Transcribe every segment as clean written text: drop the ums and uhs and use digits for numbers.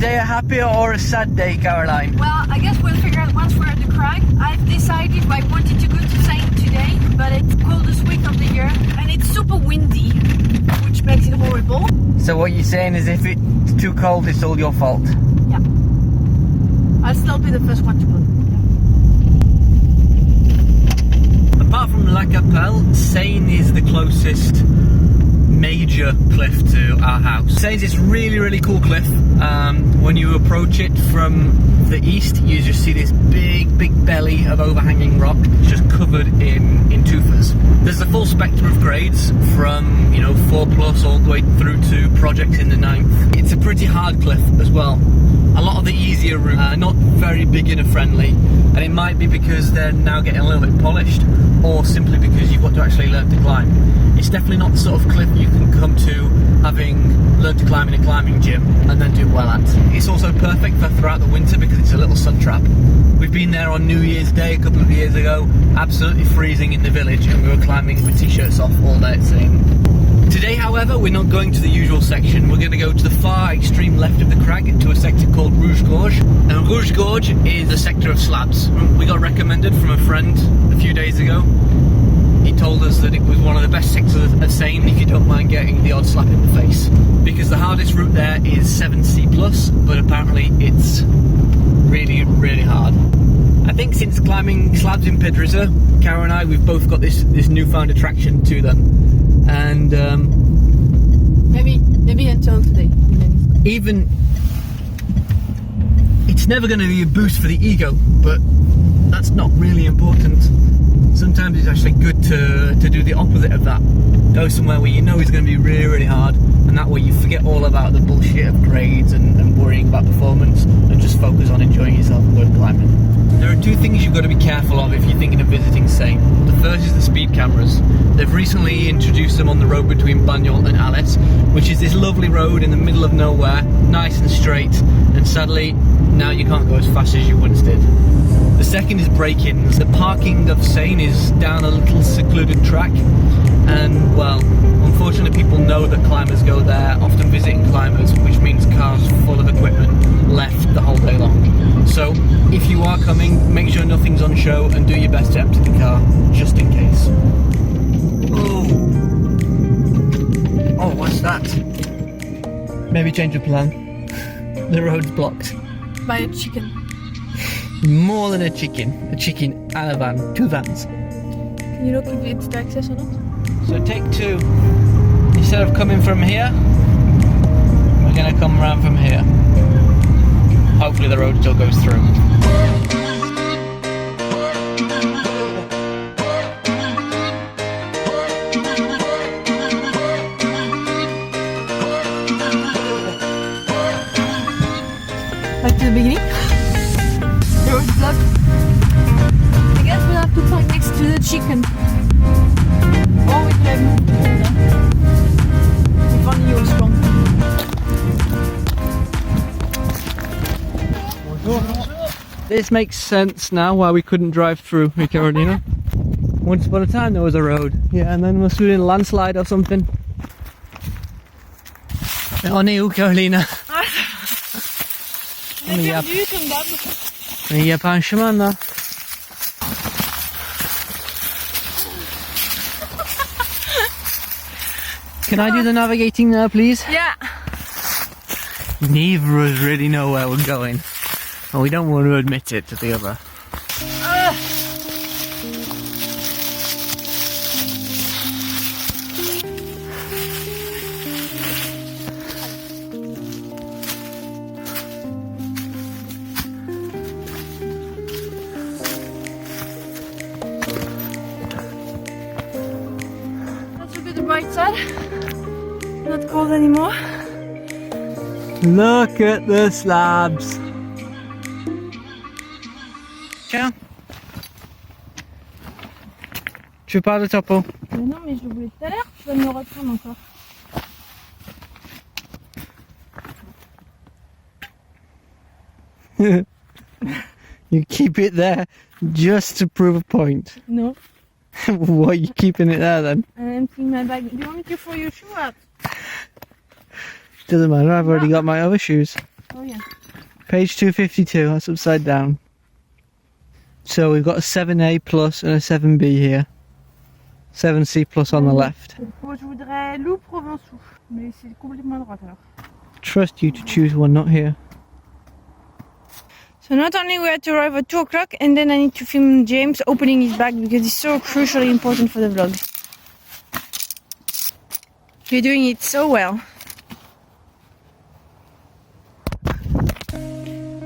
today a happy or a sad day, Caroline? Well, I guess we'll figure out once we're at the crag. I've decided I wanted to go to Seynes today, but it's coldest week of the year and it's super windy, which makes it horrible. So what you're saying is if it's too cold, it's all your fault? Yeah. I'll still be the first one to go. Apart from La Capelle, Seynes is the closest major cliff to our house. Seynes is really cool cliff. When you approach it from the east, you just see this big belly of overhanging rock just covered in tufas. There's a full spectrum of grades from 4+ all the way through to projects in the 9th. It's a pretty hard cliff as well. A lot of the easier routes are not very beginner friendly, and it might be because they're now getting a little bit polished, or simply because you've got to actually learn to climb. It's definitely not the sort of cliff you can come to having learned to climb in a climbing gym and then do well at. It's also perfect for throughout the winter because it's a little sun trap. We've been there on New Year's Day a couple of years ago, absolutely freezing in the village, and we were climbing with t-shirts off all day at Seynes. Today, however, we're not going to the usual section. We're going to go to the far extreme left of the crag to a sector called Rouge Gorge. And Rouge Gorge is a sector of slabs. We got recommended from a friend a few days ago. He told us that it was one of the best sectors at Seynes if you don't mind getting the odd slap in the face. Because the hardest route there is 7C+, but apparently it's really hard. I think since climbing slabs in Pedriza, Caro and I, we've both got this newfound attraction to them. And maybe until today. Even it's never going to be a boost for the ego, but that's not really important. Sometimes it's actually good to do the opposite of that. Go somewhere where you know it's going to be really hard, and that way you forget all about the bullshit of grades and worrying about performance, and just focus on enjoying yourself and going climbing. There are two things you've got to be careful of if you're thinking of visiting Seynes. The first is the speed cameras. They've recently introduced them on the road between Bagnols and Alès, which is this lovely road in the middle of nowhere, nice and straight, and sadly, now you can't go as fast as you once did. The second is break-ins. The parking of Seynes is down a little secluded track, and well, unfortunately people know that climbers go there, often visiting climbers, which means cars full of equipment left the whole day long. So if you are coming, make sure nothing's on show and do your best to empty the car, just in case. Oh, what's that? Maybe change of plan. The road's blocked. By a chicken. More than a chicken and a van, 2 vans. Can you look if it's access or not? So take 2. Instead of coming from here, we're going to come around from here. Hopefully the road still goes through. Back to the beginning. The road is blocked. I guess we'll have to park next to the chicken. Or we could have moved further. If only you were strong. This makes sense now why we couldn't drive through with Carolina. Once upon a time there was a road. Yeah, and then must have been a landslide or something. On est où, Carolina? On est perdu comme d'hab. Mais il n'y a pas un chemin là. Can I do the navigating now, please? Yeah. Neither of us really know where we're going. And we don't want to admit it to the other. Let's look at the bright side. Not cold anymore. Look at the slabs. Tiens. Tu veux pas de topo? Mais non, mais je le voulais tout à l'heure. Tu vas me le reprendre encore. You keep it there just to prove a point. No. Why are you keeping it there then? I'm emptying my bag. Do you want me to throw your shoe out? Doesn't matter, I've already got my other shoes. Oh yeah. Page 252, that's upside down. So we've got a 7A plus and a 7B here. 7C plus on the left. Moi je voudrais loup provençaux, mais c'est complètement à droite alors. Trust you to choose one, not here. So not only we had to arrive at 2 o'clock, and then I need to film James opening his bag because it's so crucially important for the vlog. You're doing it so well.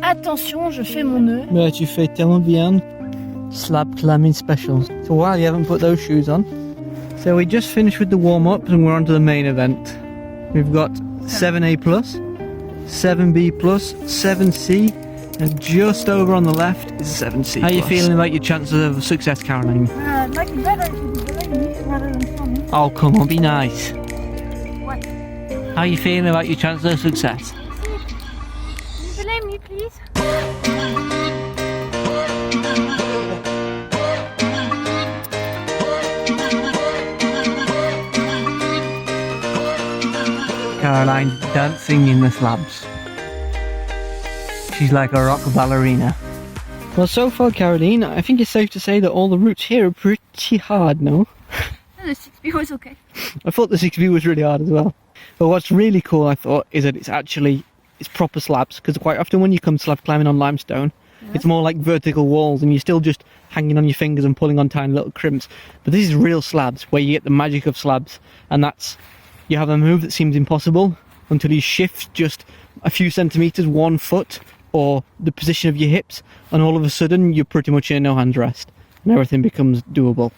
Attention, je fais mon nœud. Mais tu fais tellement bien. Slab climbing specials. So wow, you haven't put those shoes on. So we just finished with the warm-up and we're on to the main event. We've got 7A plus, 7B plus, 7C, and just over on the left is 7C. How are you feeling about your chances of success, Caroline? I'd like it better if you believe me rather than tell me. Oh, come on, be nice. What? How are you feeling about your chances of success? You believe me, please? Caroline dancing in the slabs. She's like a rock ballerina. Well, so far, Caroline, I think it's safe to say that all the routes here are pretty hard, no? The 6B was okay. I thought the 6B was really hard as well. But what's really cool, I thought, is that it's proper slabs, because quite often when you come slab climbing on limestone, it's more like vertical walls and you're still just hanging on your fingers and pulling on tiny little crimps. But this is real slabs, where you get the magic of slabs, and that's, you have a move that seems impossible until you shift just a few centimetres, 1 foot, or the position of your hips, and all of a sudden you're pretty much in a no hands rest and everything becomes doable.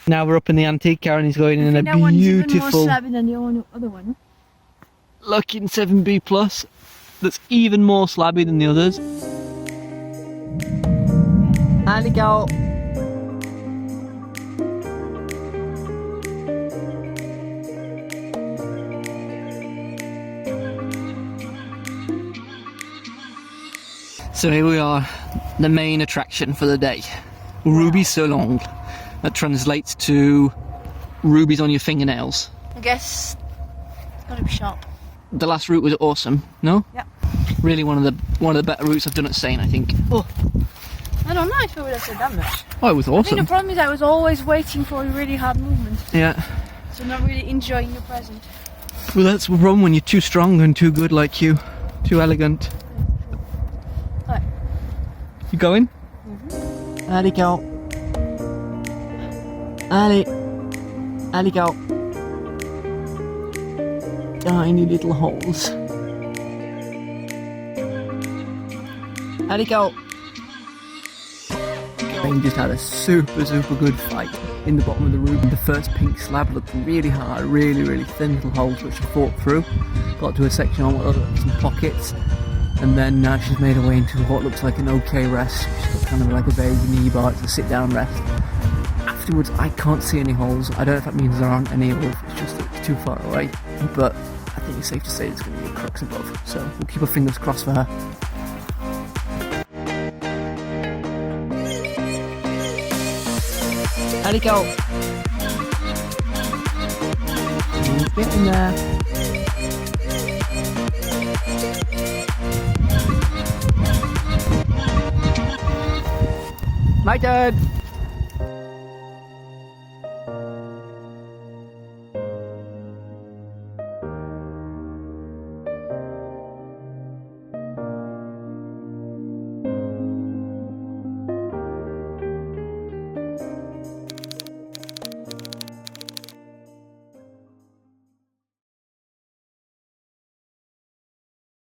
Now we're up in the antique. Karen is going in a that one's even more beautiful slabby than the other one. looking 7B plus that's even more slabby than the others. And it go. So here we are, the main attraction for the day. Ruby so long. That translates to rubies on your fingernails. I guess it's gotta be sharp. The last route was awesome, no? Yeah. Really one of the better routes I've done at Seynes, I think. Oh, I don't know if I would have said that much. oh, it was I think awesome. the problem is I was always waiting for a really hard movement. Yeah. So not really enjoying the present. Well, that's the problem when you're too strong and too good like you. Too elegant. Right. You going? Mm-hmm. Allez, go. Allez. Allez, go. Tiny little holes. Allez, go. We just had a super good fight in the bottom of the room. The first pink slab looked really hard, really thin little holes which she fought through. Got to a section on what looked like some pockets, and then she's made her way into what looks like an okay rest. She's got kind of like a very knee bar, it's a sit down rest. Afterwards I can't see any holes. I don't know if that means there aren't any or if it's just that it's too far away, but I think it's safe to say there's going to be a crux above, so we'll keep our fingers crossed for her. How'd it go? Get in there. My turn.